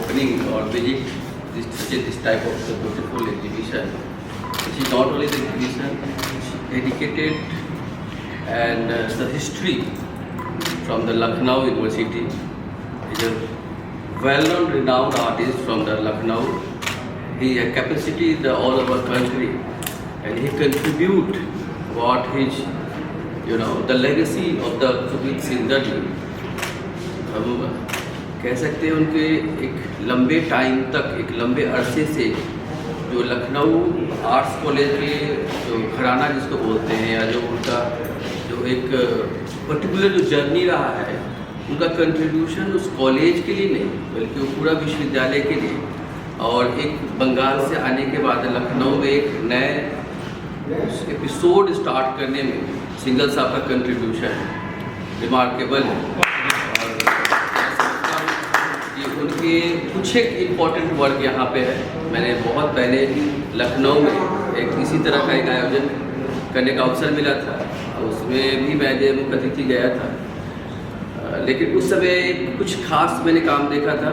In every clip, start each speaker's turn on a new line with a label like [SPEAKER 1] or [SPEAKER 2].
[SPEAKER 1] opening or visit this type of beautiful exhibition. It is not only the exhibition, it's dedicated and the history from the Lucknow University. He is a well-known, renowned artist from the Lucknow. He has capacity in all over country, and he contribute what his, the legacy of the Kabir Sindh ji. हम कह सकते हैं उनके एक लंबे time तक, एक लंबे अरसे से जो लखनऊ आर्ट्स कॉलेज के जो घराना जिसको बोलते हैं, या जो उनका जो एक पर्टिकुलर जो जर्नी रहा है, उनका कंट्रीब्यूशन उस कॉलेज के लिए नहीं बल्कि वो पूरा विश्वविद्यालय के लिए, और एक बंगाल से आने के बाद लखनऊ में एक नए एपिसोड स्टार्ट करने में सिंघल साहब का कंट्रीब्यूशन रिमार्केबल है। उनके कुछ एक इम्पॉर्टेंट वर्क यहाँ पे है। मैंने बहुत पहले लखनऊ में एक इसी तरह का एक आयोजन करने का अवसर मिला था, उसमें भी मैं जो मुख्य अतिथि गया था, लेकिन उस समय कुछ खास मैंने काम देखा था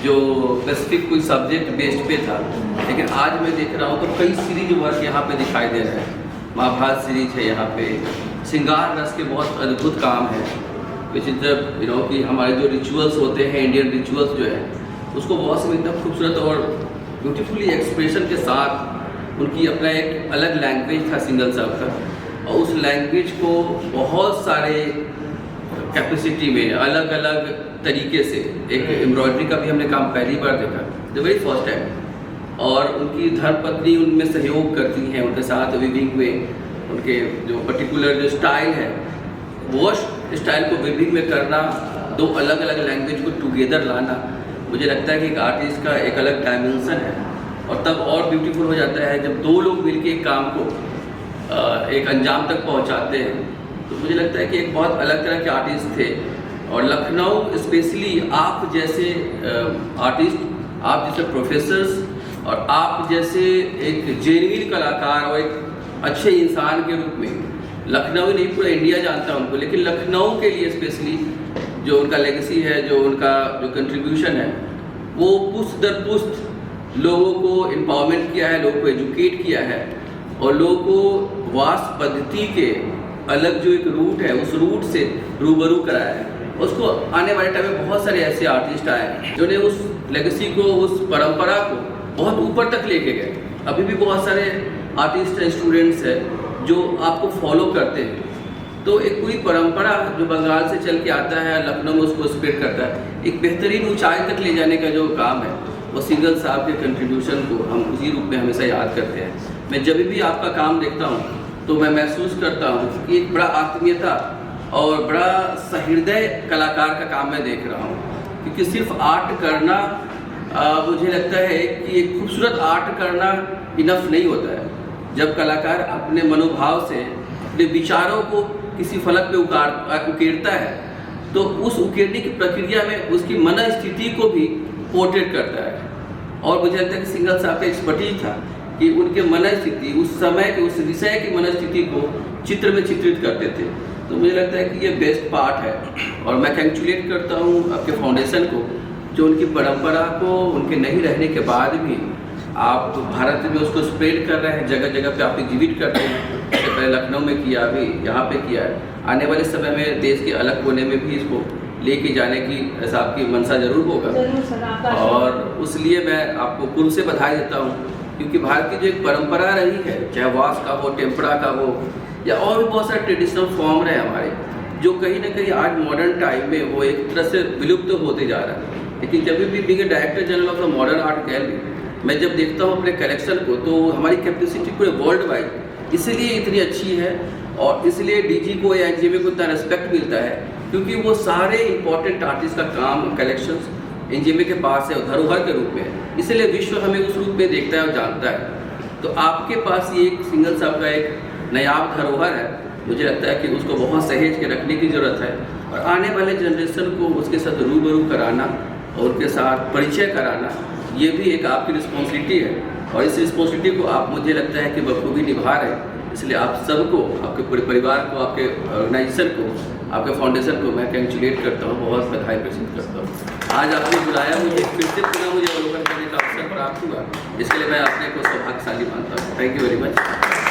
[SPEAKER 1] जो स्पेसिफिक कोई सब्जेक्ट बेस्ड पे था। लेकिन आज मैं देख रहा हूँ तो कई सीरीज वर्क यहाँ पे दिखाई दे रहे हैं। महाभारत सीरीज है यहाँ पे, श्रृंगार रस के बहुत अद्भुत काम है, विच इज द कि हमारे जो रिचुअल्स होते हैं, इंडियन रिचुअल्स जो है, उसको बहुत से एकदम खूबसूरत और ब्यूटीफुली एक्सप्रेशन के साथ, उनकी अपना एक अलग लैंग्वेज था सिंघल साहब का, और उस लैंग्वेज को बहुत सारे कैपेसिटी में अलग अलग तरीके से, एक एम्ब्रॉयडरी का भी हमने काम पहली बार देखा, द वेरी फर्स्ट टाइम, और उनकी धर्मपत्नी उनमें सहयोग करती हैं उनके साथ विविंग में। उनके जो पर्टिकुलर जो स्टाइल है, वो स्टाइल को विविंग में करना, दो अलग अलग लैंग्वेज को टुगेदर लाना, मुझे लगता है कि एक आर्टिस्ट का एक अलग डायमेंशन है, और तब और ब्यूटीफुल हो जाता है जब दो लोग मिलकर एक काम को एक अंजाम तक पहुंचाते हैं। तो मुझे लगता है कि एक बहुत अलग तरह के आर्टिस्ट थे, और लखनऊ स्पेशली आप जैसे आर्टिस्ट, आप जैसे प्रोफेसर्स, और आप जैसे एक जेन्युइन कलाकार और एक अच्छे इंसान के रूप में, लखनऊ ही नहीं पूरा इंडिया जानता है उनको, लेकिन लखनऊ के लिए स्पेशली जो उनका लेगेसी है, जो उनका जो कंट्रीब्यूशन है, वो पुष्ट दर पुष्ट लोगों को एम्पावरमेंट किया है, लोगों को एजुकेट किया है, और लोगों को वास्तु पद्धति के अलग जो एक रूट है, उस रूट से रूबरू कराया है। उसको आने वाले टाइम में बहुत सारे ऐसे आर्टिस्ट आए जिन्होंने उस लेगेसी को, उस परंपरा को बहुत ऊपर तक लेके गए। अभी भी बहुत सारे आर्टिस्ट हैं, स्टूडेंट्स हैं जो आपको फॉलो करते हैं। तो एक पूरी परंपरा जो बंगाल से चल के आता है, लखनऊ में उसको स्प्रेड करता है, एक बेहतरीन ऊंचाई तक ले जाने का जो काम है, वो सिंघल साहब के कंट्रीब्यूशन को हम उसी रूप में हमेशा याद करते हैं। मैं जब भी आपका काम देखता हूँ तो मैं महसूस करता हूँ कि एक बड़ा आत्मीयता और बड़ा सहृदय कलाकार का काम मैं देख रहा हूँ, क्योंकि सिर्फ आर्ट करना मुझे लगता है कि एक खूबसूरत आर्ट करना इनफ नहीं होता है। जब कलाकार अपने मनोभाव से अपने विचारों को किसी फलक पे उकेरता है, तो उस उकेरने की प्रक्रिया में उसकी मन स्थिति को भी पोर्ट्रेट करता है। और मुझे लगता है कि सिंघल साहब का एक्सपर्टीज था कि उनके मन स्थिति, उस समय के, उस विषय की मन स्थिति को चित्र में चित्रित करते थे। तो मुझे लगता है कि ये बेस्ट पार्ट है, और मैं कंग्रेचुलेट करता हूँ आपके फाउंडेशन को, जो उनकी परंपरा को उनके नहीं रहने के बाद भी आप भारत में उसको स्प्रेड कर रहे हैं, जगह जगह पे आप एग्जिबिट कर रहे हैं। इससे पहले लखनऊ में किया, अभी यहाँ पे किया है, आने वाले समय में देश के अलग कोने में भी इसको लेके जाने की ऐसा आपकी मंशा जरूर होगा, और उसलिए मैं आपको पूर्व से बधाई देता हूँ, क्योंकि भारत की जो एक परंपरा रही है, चाहे वास का हो, टेम्परा का हो, या और भी बहुत सारे ट्रेडिशनल फॉर्म रहे हमारे, जो कहीं ना कहीं आज मॉडर्न टाइम में वो एक तरह से विलुप्त होते जा रहा है। लेकिन जब भी being director general of the modern art gallery, मैं जब देखता हूँ अपने कलेक्शन को, तो हमारी कैपेसिटी पूरे वर्ल्ड वाइड इसलिए इतनी अच्छी है, और इसलिए डीजी को या एनजीएमए को इतना रिस्पेक्ट मिलता है, क्योंकि वो सारे इंपॉर्टेंट आर्टिस्ट का काम, कलेक्शंस एनजीएमए के पास है, धरोहर के रूप में, इसलिए विश्व हमें उस रूप में देखता है और जानता है। तो आपके पास ये एक सिंघल साहब का एक नायाब धरोहर है, मुझे लगता है कि उसको बहुत सहेज के रखने की ज़रूरत है, और आने वाले जनरेशन को उसके साथ रूबरू कराना और उनके साथ परिचय कराना, ये भी एक आपकी रिस्पॉन्सिबिलिटी है, और इस रिस्पॉन्सिबिलिटी को आप, मुझे लगता है कि बखूबी निभा रहे हैं। इसलिए आप सबको, आपके पूरे परिवार को, आपके ऑर्गेनाइजेशन को, आपके फाउंडेशन को मैं कंग्रेचुलेट करता हूँ, बहुत बधाई प्रेजेंट करता हूँ। आज आपने बुलाया मुझे, फिर से पुनः मुझे अवलोकन करने का अवसर प्राप्त हुआ, इसके लिए मैं अपने को सौभाग्यशाली मानता हूँ। Thank you very much.